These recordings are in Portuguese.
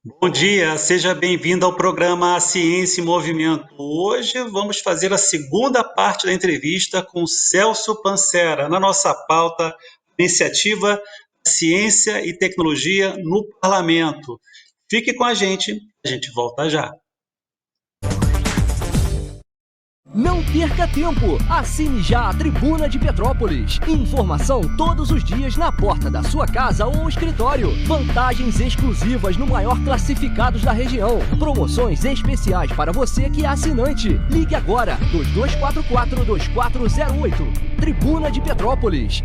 Bom dia, seja bem-vindo ao programa Ciência em Movimento. Hoje vamos fazer a segunda parte da entrevista com Celso Pancera, na nossa pauta, iniciativa Ciência e Tecnologia no Parlamento. Fique com a gente volta já. Não perca tempo! Assine já a Tribuna de Petrópolis. Informação todos os dias na porta da sua casa ou escritório. Vantagens exclusivas no maior classificados da região. Promoções especiais para você que é assinante. Ligue agora, 2244-2408. Tribuna de Petrópolis.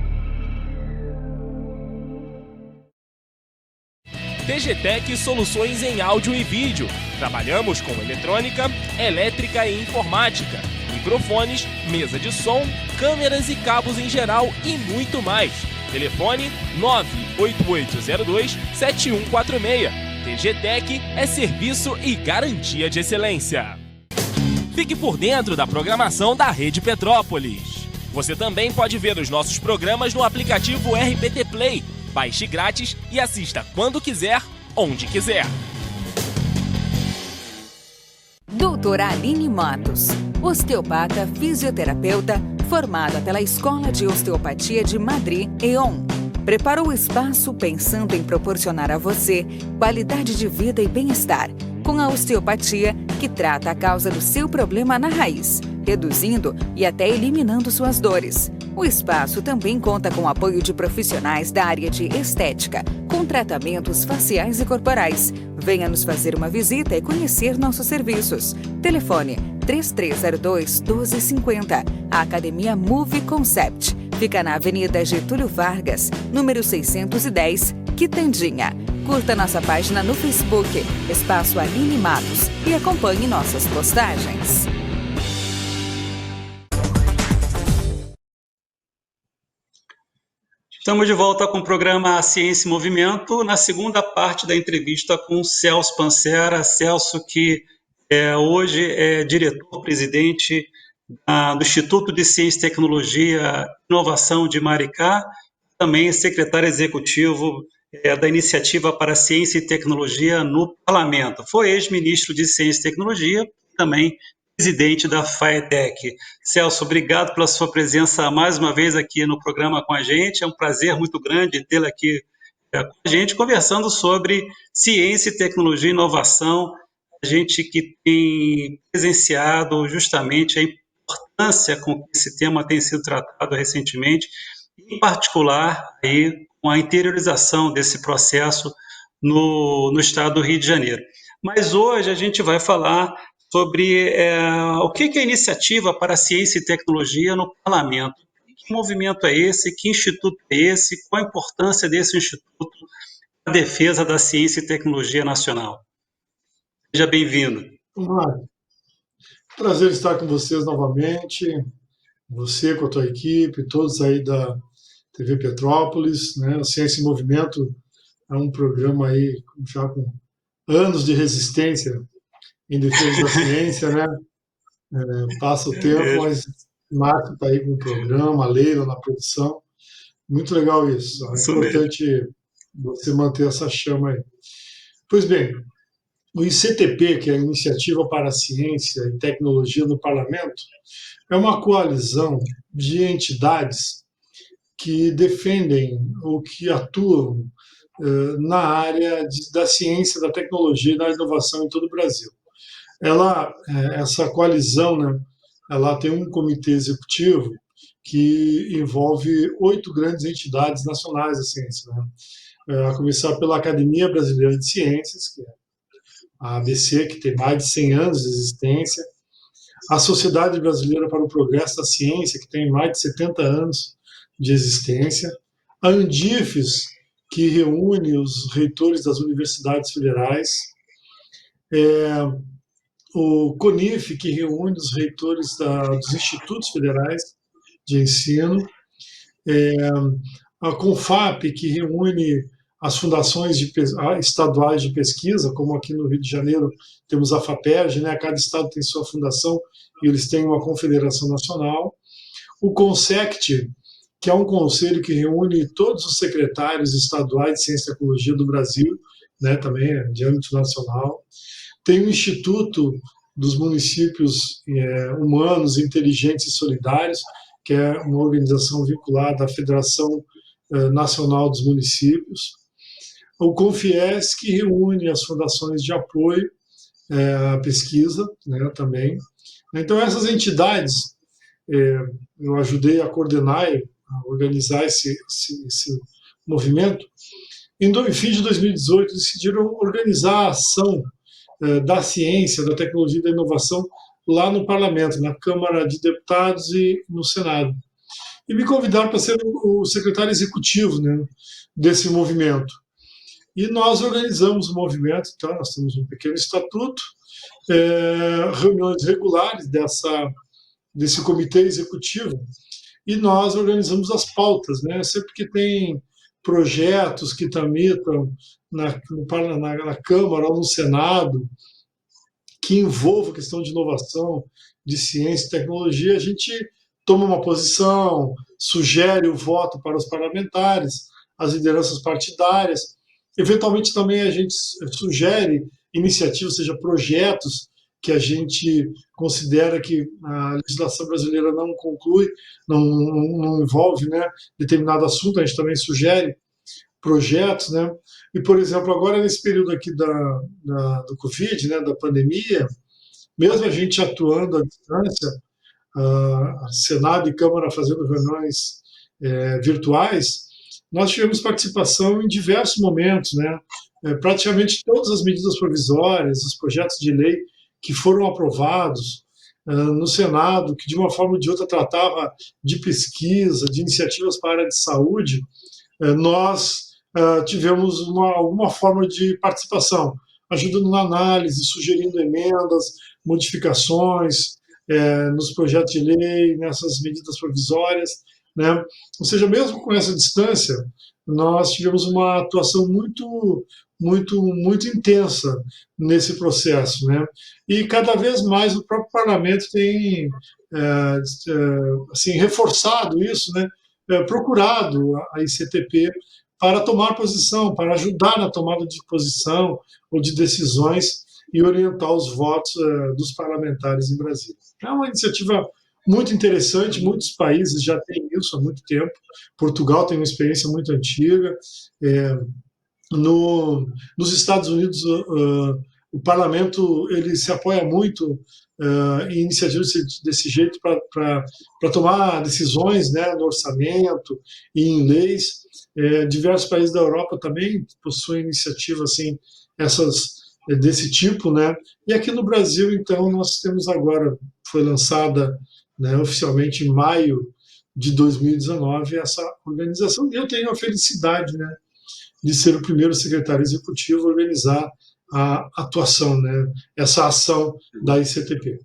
TGTec Soluções em Áudio e Vídeo. Trabalhamos com eletrônica, elétrica e informática, microfones, mesa de som, câmeras e cabos em geral e muito mais. Telefone 98802-7146. TGTec é serviço e garantia de excelência. Fique por dentro da programação da Rede Petrópolis. Você também pode ver os nossos programas no aplicativo RPT Play. Baixe grátis e assista quando quiser, onde quiser. Doutora Aline Matos, osteopata fisioterapeuta, formada pela Escola de Osteopatia de Madrid, EON. Preparou o espaço pensando em proporcionar a você qualidade de vida e bem-estar, com a osteopatia que trata a causa do seu problema na raiz, reduzindo e até eliminando suas dores. O espaço também conta com apoio de profissionais da área de estética, com tratamentos faciais e corporais. Venha nos fazer uma visita e conhecer nossos serviços. Telefone 3302-1250. A Academia Move Concept fica na Avenida Getúlio Vargas, número 610, Quitandinha. Curta nossa página no Facebook, Espaço Aline Matos, e acompanhe nossas postagens. Estamos de volta com o programa Ciência em Movimento, na segunda parte da entrevista com o Celso Pancera. Celso, que hoje é diretor-presidente do Instituto de Ciência e Tecnologia e Inovação de Maricá, também secretário executivo da Iniciativa para Ciência e Tecnologia no Parlamento. Foi ex-ministro de Ciência e Tecnologia, também presidente da FAETEC. Celso, obrigado pela sua presença mais uma vez aqui no programa com a gente. É um prazer muito grande tê-la aqui com a gente, conversando sobre ciência e tecnologia e inovação. A gente que tem presenciado justamente a importância com que esse tema tem sido tratado recentemente, em particular aí, com a interiorização desse processo no estado do Rio de Janeiro. Mas hoje a gente vai falar sobre o que é a Iniciativa para a Ciência e Tecnologia no Parlamento. Que movimento é esse? Que instituto é esse? Qual a importância desse instituto na defesa da ciência e tecnologia nacional? Seja bem-vindo. Prazer estar com vocês novamente, você com a tua equipe, todos aí da TV Petrópolis, né? A Ciência em Movimento é um programa aí já com anos de resistência em defesa da ciência, né? Passa o tempo, mas Marco está aí com o programa, a Leila na produção. Muito legal isso. É importante você manter essa chama aí. Pois bem, o ICTP, que é a Iniciativa para a Ciência e Tecnologia no Parlamento, é uma coalizão de entidades que defendem ou que atuam na área da ciência, da tecnologia e da inovação em todo o Brasil. Essa coalizão, né, ela tem um comitê executivo que envolve 8 grandes entidades nacionais da ciência, né? A começar pela Academia Brasileira de Ciências, que é a ABC, que tem mais de 100 anos de existência, a Sociedade Brasileira para o Progresso da Ciência, que tem mais de 70 anos de existência, a Andifes, que reúne os reitores das universidades federais, o CONIF, que reúne os reitores dos institutos federais de ensino, a CONFAP, que reúne as fundações estaduais de pesquisa, como aqui no Rio de Janeiro temos a FAPERJ, né? Cada estado tem sua fundação e eles têm uma confederação nacional. O CONSECT, que é um conselho que reúne todos os secretários estaduais de Ciência e Tecnologia do Brasil, né, também é de âmbito nacional. Tem o Instituto dos Municípios Humanos, Inteligentes e Solidários, que é uma organização vinculada à Federação Nacional dos Municípios. O Confies, que reúne as fundações de apoio à pesquisa, né, também. Então, essas entidades, eu ajudei a coordenar e a organizar esse movimento. Em fim de 2018, decidiram organizar a ação da ciência, da tecnologia e da inovação lá no Parlamento, na Câmara de Deputados e no Senado. E me convidaram para ser o secretário executivo, né, desse movimento. E nós organizamos o movimento, então nós temos um pequeno estatuto, reuniões regulares desse comitê executivo, e nós organizamos as pautas, né? Sempre que tem projetos que tramitam na Câmara ou no Senado, que envolvam questão de inovação, de ciência e tecnologia, a gente toma uma posição, sugere o voto para os parlamentares, as lideranças partidárias. Eventualmente também a gente sugere iniciativas, ou seja, projetos que a gente considera que a legislação brasileira não conclui, não envolve, né, determinado assunto, a gente também sugere projetos, né? E, por exemplo, agora nesse período aqui do Covid, né, da pandemia, mesmo a gente atuando à distância, Senado e Câmara fazendo reuniões virtuais, nós tivemos participação em diversos momentos, né? Praticamente todas as medidas provisórias, os projetos de lei que foram aprovados no Senado, que de uma forma ou de outra tratava de pesquisa, de iniciativas para a área de saúde, nós tivemos alguma forma de participação, ajudando na análise, sugerindo emendas, modificações nos projetos de lei, nessas medidas provisórias, né? Ou seja, mesmo com essa distância, nós tivemos uma atuação muito intensa nesse processo, né? E cada vez mais o próprio parlamento tem assim, reforçado isso, né? Procurado a ICTP para tomar posição, para ajudar na tomada de posição ou de decisões e orientar os votos dos parlamentares em Brasília. É uma iniciativa muito interessante, muitos países já têm isso há muito tempo. Portugal tem uma experiência muito antiga. Nos Estados Unidos, o parlamento ele se apoia muito em iniciativas desse jeito para tomar decisões, né, no orçamento e em leis. Diversos países da Europa também possuem iniciativas assim, desse tipo, né? E aqui no Brasil, então, nós temos agora, foi lançada, né, oficialmente em maio de 2019, essa organização. E eu tenho a felicidade, né, de ser o primeiro secretário executivo a organizar a atuação, né, essa ação da ICTP.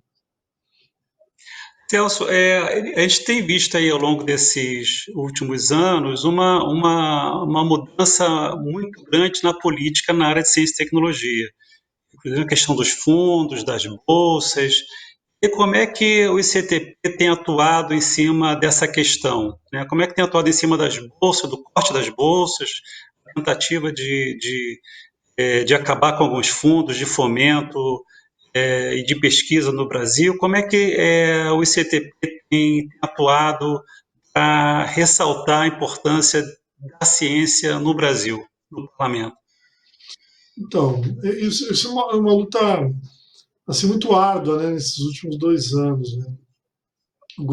Celso, a gente tem visto aí ao longo desses últimos anos uma mudança muito grande na política na área de ciência e tecnologia, inclusive a questão dos fundos, das bolsas. E como é que o ICTP tem atuado em cima dessa questão, né? Como é que tem atuado em cima das bolsas, do corte das bolsas, a tentativa de acabar com alguns fundos de fomento e de pesquisa no Brasil? Como é que o ICTP tem atuado para ressaltar a importância da ciência no Brasil, no parlamento? Então, isso é uma luta assim, muito árdua, né, nesses últimos 2 anos. Né? O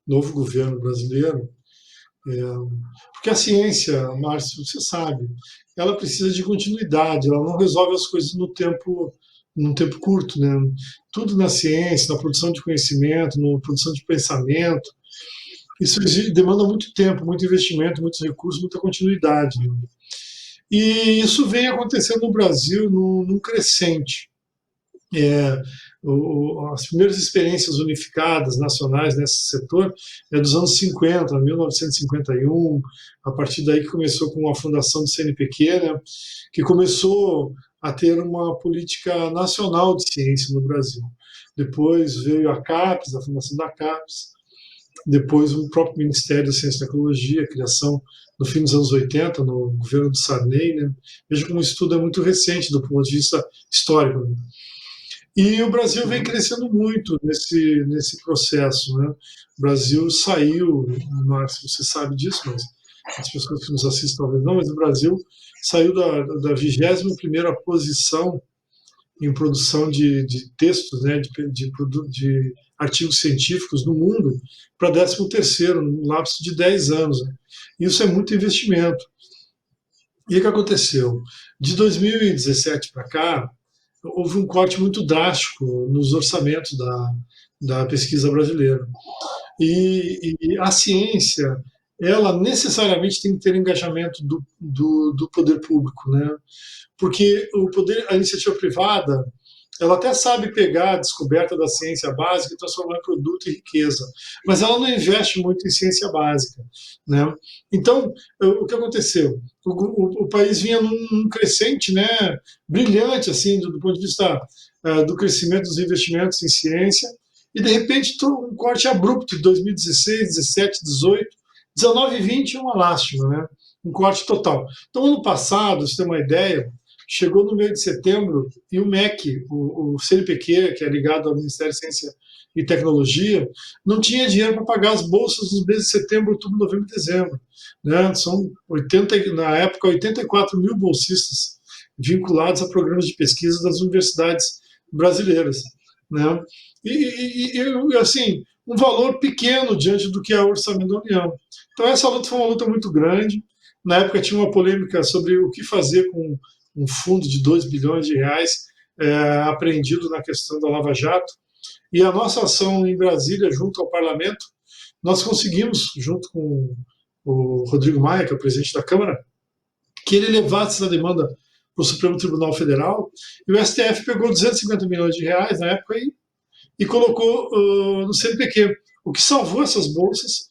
novo governo brasileiro, porque a ciência, Márcio, você sabe, ela precisa de continuidade, ela não resolve as coisas num tempo curto, né? Tudo na ciência, na produção de conhecimento, na produção de pensamento, isso demanda muito tempo, muito investimento, muitos recursos, muita continuidade. Né? E isso vem acontecendo no Brasil num crescente. As primeiras experiências unificadas nacionais nesse setor é dos anos 50, 1951, a partir daí que começou com a fundação do CNPq, né, que começou a ter uma política nacional de ciência no Brasil. Depois veio a CAPES, a fundação da CAPES, depois o próprio Ministério da Ciência e Tecnologia, a criação no fim dos anos 80, no governo do Sarney, né? Veja como o estudo é muito recente do ponto de vista histórico, né? E o Brasil vem crescendo muito nesse processo, né? O Brasil saiu, não sei se você sabe disso, mas as pessoas que nos assistem talvez não, mas o Brasil saiu da 21ª posição em produção de textos, né, de artigos científicos no mundo, para 13º, num lapso de 10 anos. Né? Isso é muito investimento. E o que aconteceu? De 2017 para cá, houve um corte muito drástico nos orçamentos da pesquisa brasileira. E a ciência, ela necessariamente tem que ter engajamento do poder público, né? Porque a iniciativa privada, ela até sabe pegar a descoberta da ciência básica e transformar em produto e riqueza, mas ela não investe muito em ciência básica, né? Então, o que aconteceu? O país vinha num crescente, né, brilhante, assim, do ponto de vista do crescimento dos investimentos em ciência, e de repente um corte abrupto de 2016, 17, 18, 19 e 20 é uma lástima, né? Um corte total. Então, ano passado, você tem uma ideia, chegou no mês de setembro e o MEC, o CNPq, que é ligado ao Ministério de Ciência e Tecnologia, não tinha dinheiro para pagar as bolsas nos meses de setembro, outubro, novembro e dezembro. Né? São 80, na época, 84 mil bolsistas vinculados a programas de pesquisa das universidades brasileiras. Né? E, assim, um valor pequeno diante do que é o orçamento da União. Então, essa luta foi uma luta muito grande. Na época, tinha uma polêmica sobre o que fazer com um fundo de 2 bilhões de reais apreendido na questão da Lava Jato. E a nossa ação em Brasília, junto ao parlamento, nós conseguimos, junto com o Rodrigo Maia, que é o presidente da Câmara, que ele levasse essa demanda para o Supremo Tribunal Federal, e o STF pegou 250 milhões de reais na época e colocou no CNPq, o que salvou essas bolsas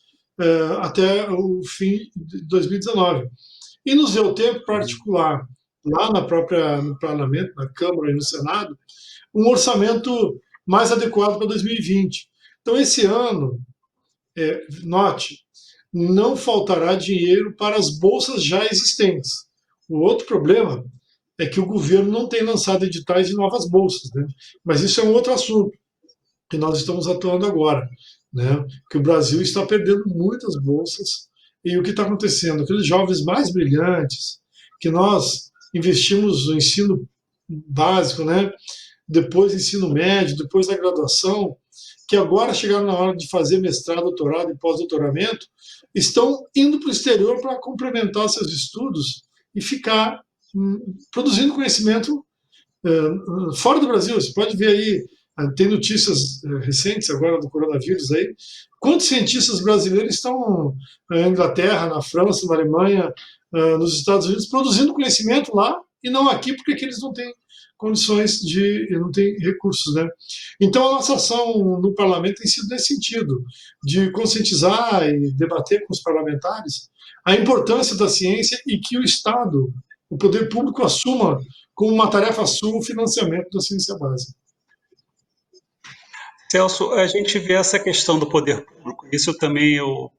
até o fim de 2019. E nos deu tempo para articular, lá no parlamento, na Câmara e no Senado, um orçamento mais adequado para 2020. Então, esse ano, note, não faltará dinheiro para as bolsas já existentes. O outro problema é que o governo não tem lançado editais de novas bolsas, né? Mas isso é um outro assunto que nós estamos atuando agora, né? Que o Brasil está perdendo muitas bolsas e o que está acontecendo? Aqueles jovens mais brilhantes que nós investimos no ensino básico, né? Depois ensino médio, depois a graduação, que agora chegaram na hora de fazer mestrado, doutorado e pós-doutoramento, estão indo para o exterior para complementar seus estudos e ficar produzindo conhecimento fora do Brasil. Você pode ver aí, tem notícias recentes agora do coronavírus aí, quantos cientistas brasileiros estão na Inglaterra, na França, na Alemanha, nos Estados Unidos, produzindo conhecimento lá e não aqui, porque aqui eles não têm condições não têm recursos, né? Então a nossa ação no parlamento tem sido nesse sentido, de conscientizar e debater com os parlamentares a importância da ciência e que o Estado, o poder público, assuma como uma tarefa sua o financiamento da ciência básica. Celso, a gente vê essa questão do poder público, isso também eu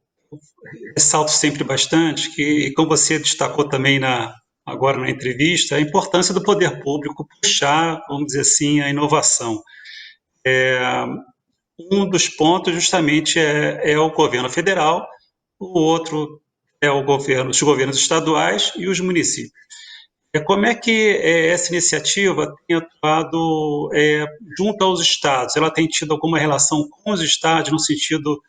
ressalto sempre bastante, que, como você destacou também agora na entrevista, a importância do poder público puxar, vamos dizer assim, a inovação. Um dos pontos justamente é o governo federal, o outro é os governos estaduais e os municípios. Como é que essa iniciativa tem atuado junto aos estados? Ela tem tido alguma relação com os estados no sentido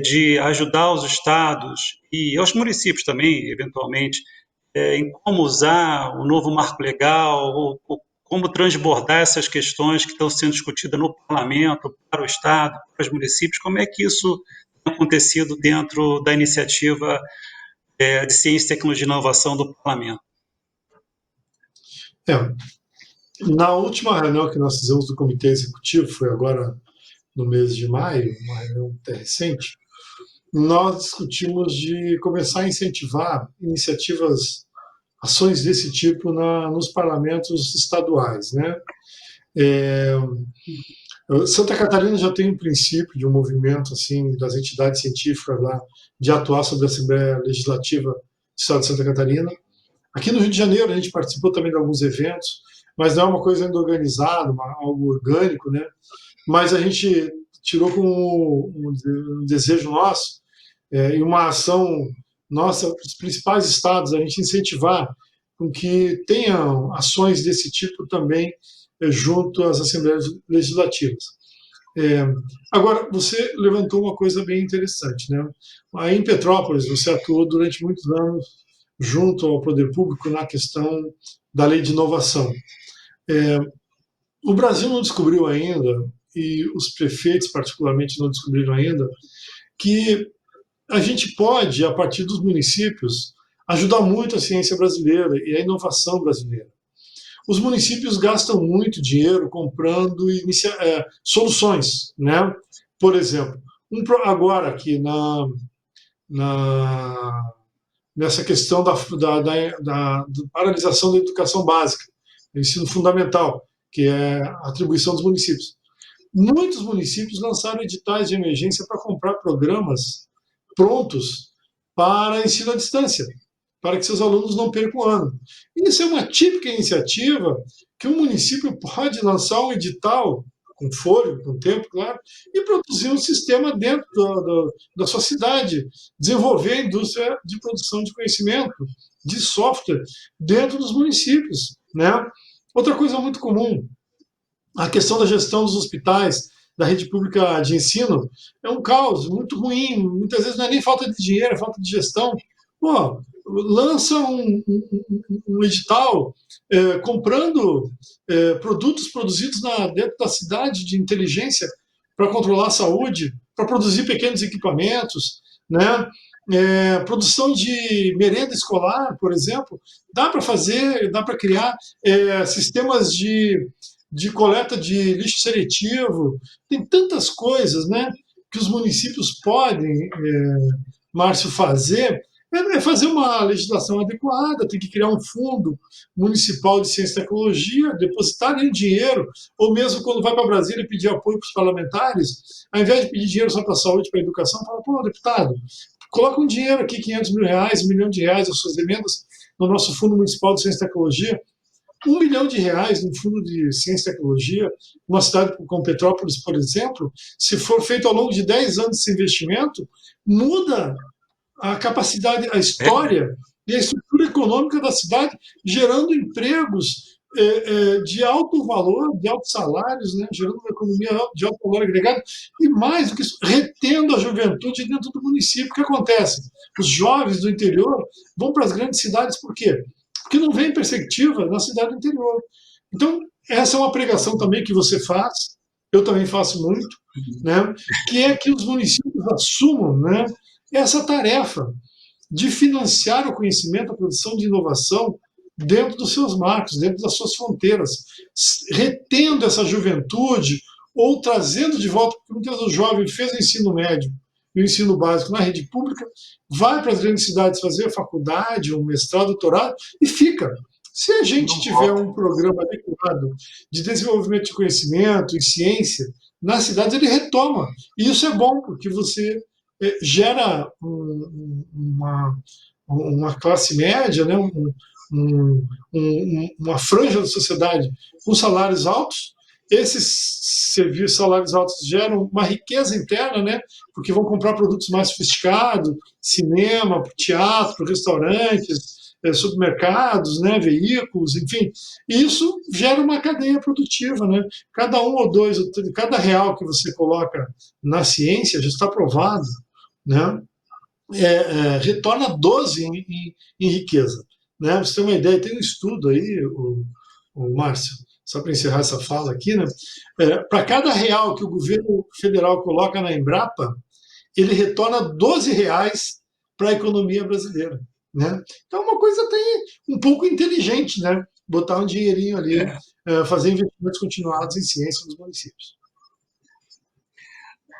de ajudar os estados e aos municípios também, eventualmente, em como usar o novo marco legal, ou como transbordar essas questões que estão sendo discutidas no parlamento, para o estado, para os municípios? Como é que isso tem acontecido dentro da iniciativa de Ciência, Tecnologia e Inovação do parlamento? Na última reunião que nós fizemos do Comitê Executivo, foi agora no mês de maio, uma reunião até recente, nós discutimos de começar a incentivar iniciativas, ações desse tipo nos parlamentos estaduais, né? Santa Catarina já tem um princípio de um movimento assim das entidades científicas lá de atuar sobre a Assembleia Legislativa do Estado de Santa Catarina. Aqui no Rio de Janeiro a gente participou também de alguns eventos, mas não é uma coisa ainda organizada, algo orgânico, né? Mas a gente tirou como um desejo nosso e uma ação nossa, os principais estados, a gente incentivar com que tenham ações desse tipo também junto às assembleias legislativas. Agora, você levantou uma coisa bem interessante, né? Aí em Petrópolis, você atuou durante muitos anos junto ao poder público na questão da lei de inovação. O Brasil não descobriu ainda, e os prefeitos particularmente não descobriram ainda, que a gente pode, a partir dos municípios, ajudar muito a ciência brasileira e a inovação brasileira. Os municípios gastam muito dinheiro comprando soluções, né? Por exemplo, agora aqui nessa questão da paralisação da educação básica, do ensino fundamental, que é a atribuição dos municípios. Muitos municípios lançaram editais de emergência para comprar programas prontos para ensino à distância, para que seus alunos não percam o ano. Isso é uma típica iniciativa que um município pode lançar um edital, com fôlego, com tempo, claro, e produzir um sistema dentro da sua cidade, desenvolver a indústria de produção de conhecimento, de software, dentro dos municípios, né? Outra coisa muito comum, a questão da gestão dos hospitais, da rede pública de ensino, é um caos muito ruim. Muitas vezes não é nem falta de dinheiro, é falta de gestão. Pô, lança um edital comprando produtos produzidos dentro da cidade de inteligência para controlar a saúde, para produzir pequenos equipamentos, né? Produção de merenda escolar, por exemplo, dá para fazer, dá para criar sistemas de coleta de lixo seletivo. Tem tantas coisas, né, que os municípios podem, Márcio, fazer. É fazer uma legislação adequada, tem que criar um fundo municipal de ciência e tecnologia, depositar ali dinheiro, ou mesmo quando vai para Brasília pedir apoio para os parlamentares, ao invés de pedir dinheiro só para a saúde, para a educação, fala, pô, deputado, coloca um dinheiro aqui, R$500 mil, R$1 milhão, as suas emendas no nosso Fundo Municipal de Ciência e Tecnologia, R$1 milhão no Fundo de Ciência e Tecnologia, uma cidade como Petrópolis, por exemplo, se for feito ao longo de 10 anos esse investimento, muda a capacidade, a história e a estrutura econômica da cidade, gerando empregos de alto valor, de altos salários, né, gerando uma economia de alto valor agregado, e mais do que isso, retendo a juventude dentro do município. O que acontece? Os jovens do interior vão para as grandes cidades, por quê? Porque não vem perspectiva na cidade do interior. Então, essa é uma pregação também que você faz, eu também faço muito, né, que é que os municípios assumam, né, essa tarefa de financiar o conhecimento, a produção de inovação dentro dos seus marcos, dentro das suas fronteiras, retendo essa juventude ou trazendo de volta, porque muitas vezes o jovem fez o ensino médio e o ensino básico na rede pública, vai para as grandes cidades fazer a faculdade, um mestrado, doutorado e fica. Se a gente tiver um programa adequado de desenvolvimento de conhecimento e ciência nas cidades, ele retoma. E isso é bom, porque você gera uma classe média, né, uma franja da sociedade com salários altos. Esses serviços, salários altos, geram uma riqueza interna, né, porque vão comprar produtos mais sofisticados, cinema, teatro, restaurantes, supermercados, né, veículos, enfim. E isso gera uma cadeia produtiva, né? Cada um ou dois, cada real que você coloca na ciência, já está provado, né, retorna 12 em riqueza. Né? Você tem uma ideia, tem um estudo aí, o Márcio, só para encerrar essa fala aqui, né? Para cada real que o governo federal coloca na Embrapa, ele retorna 12 reais para a economia brasileira. Né? Então, é uma coisa até um pouco inteligente, né? Botar um dinheirinho ali, fazer investimentos continuados em ciência nos municípios.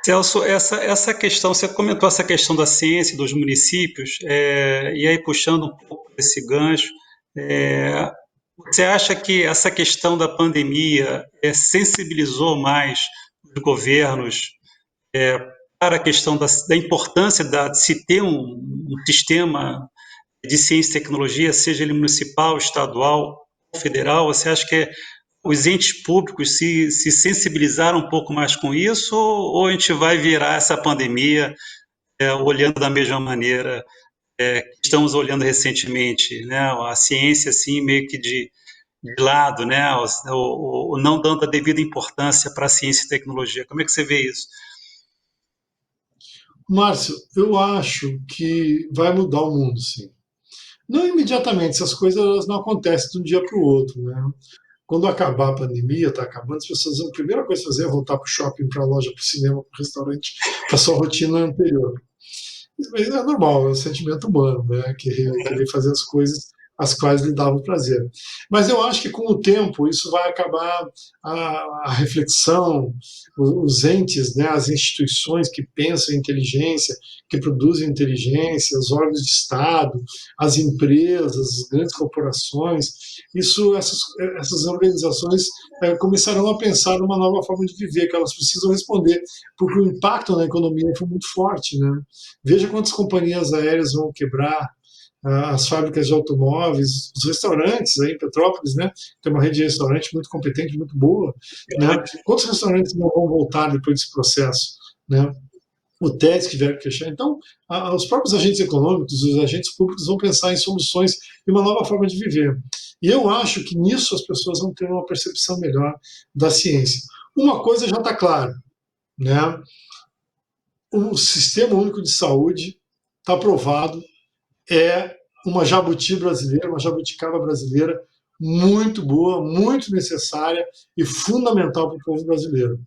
Celso, essa questão, você comentou essa questão da ciência dos municípios, e aí puxando um pouco esse gancho, você acha que essa questão da pandemia sensibilizou mais governos para a questão da importância de se ter um sistema de ciência e tecnologia, seja ele municipal, estadual ou federal? Você acha que os entes públicos se sensibilizaram um pouco mais com isso, ou a gente vai virar essa pandemia olhando da mesma maneira que estamos olhando recentemente, né? A ciência assim meio que de lado, né? O não dando a devida importância para a ciência e tecnologia. Como é que você vê isso? Márcio, eu acho que vai mudar o mundo, sim. Não imediatamente, essas coisas não acontecem de um dia para o outro, né? Quando acabar a pandemia, está acabando, as pessoas, a primeira coisa a fazer é voltar para o shopping, para a loja, para o cinema, para o restaurante, para a sua rotina anterior. Mas é normal, é um sentimento humano, né? Querer fazer as coisas às quais lhe davam prazer. Mas eu acho que com o tempo isso vai acabar a reflexão, os entes, né, as instituições que pensam em inteligência, que produzem inteligência, os órgãos de Estado, as empresas, as grandes corporações, essas organizações começarão a pensar numa nova forma de viver, que elas precisam responder, porque o impacto na economia foi muito forte, né? Veja quantas companhias aéreas vão quebrar, as fábricas de automóveis, os restaurantes aí em Petrópolis, né? Tem uma rede de restaurante muito competente, muito boa, né? Quantos restaurantes não vão voltar depois desse processo, né? Hotéis que tiveram que fechar. Então, os próprios agentes econômicos, os agentes públicos vão pensar em soluções e uma nova forma de viver. E eu acho que nisso as pessoas vão ter uma percepção melhor da ciência. Uma coisa já está clara, né? O Sistema Único de Saúde está aprovado, é uma jabuti brasileira, uma jabuticaba brasileira muito boa, muito necessária e fundamental para o povo brasileiro.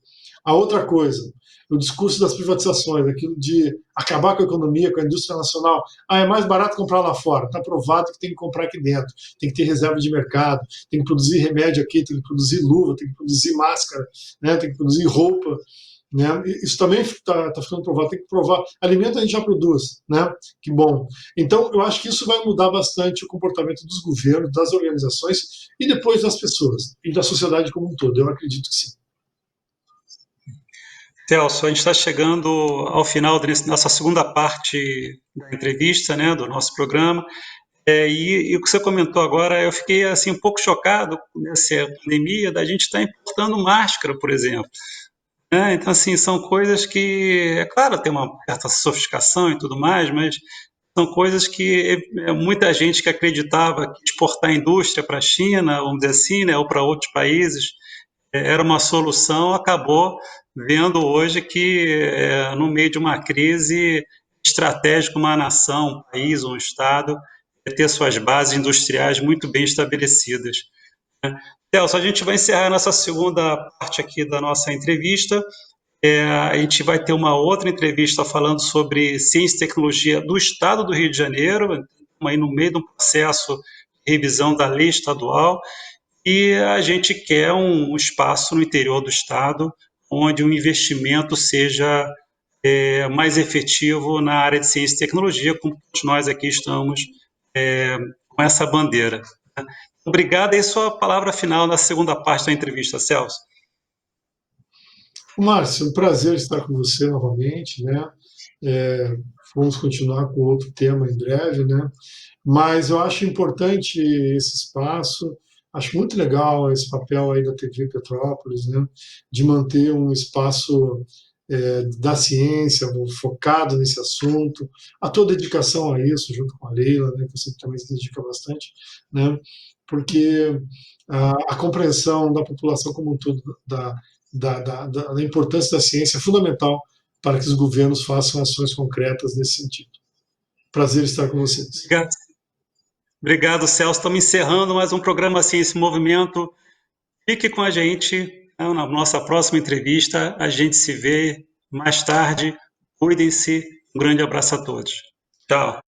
A outra coisa, o discurso das privatizações, aquilo de acabar com a economia, com a indústria nacional. É mais barato comprar lá fora. Está provado que tem que comprar aqui dentro. Tem que ter reserva de mercado, tem que produzir remédio aqui, tem que produzir luva, tem que produzir máscara, né? Tem que produzir roupa. Né? Isso também está ficando provado, tem que provar. Alimento a gente já produz, né? Que bom. Então, eu acho que isso vai mudar bastante o comportamento dos governos, das organizações e depois das pessoas e da sociedade como um todo. Eu acredito que sim. Celso, a gente está chegando ao final dessa segunda parte da entrevista, né, do nosso programa. E o que você comentou agora, eu fiquei assim um pouco chocado nessa pandemia da gente estar importando máscara, por exemplo. Então, assim, são coisas que, é claro, tem uma certa sofisticação e tudo mais, mas são coisas que muita gente que acreditava que exportar a indústria para a China, vamos dizer assim, né, ou para outros países, era uma solução, acabou vendo hoje que, no meio de uma crise estratégica, uma nação, um país, um Estado, ter suas bases industriais muito bem estabelecidas. Celso, a gente vai encerrar a nossa segunda parte aqui da nossa entrevista. A gente vai ter uma outra entrevista falando sobre ciência e tecnologia do Estado do Rio de Janeiro, aí no meio de um processo de revisão da lei estadual, e a gente quer um espaço no interior do Estado onde o investimento seja mais efetivo na área de ciência e tecnologia, como todos nós aqui estamos com essa bandeira. Obrigado, e sua palavra final na segunda parte da entrevista, Celso. Márcio, um prazer estar com você novamente, né? Vamos continuar com outro tema em breve, né? Mas eu acho importante esse espaço, acho muito legal esse papel aí da TV Petrópolis, né? De manter um espaço da ciência focado nesse assunto, a tua dedicação a isso, junto com a Leila, né? Que você também se dedica bastante, né? Porque a compreensão da população como um todo da importância da ciência é fundamental para que os governos façam ações concretas nesse sentido. Prazer estar com vocês. Obrigado, Celso. Estamos encerrando mais um programa Ciência em Movimento. Fique com a gente na nossa próxima entrevista. A gente se vê mais tarde. Cuidem-se. Um grande abraço a todos. Tchau.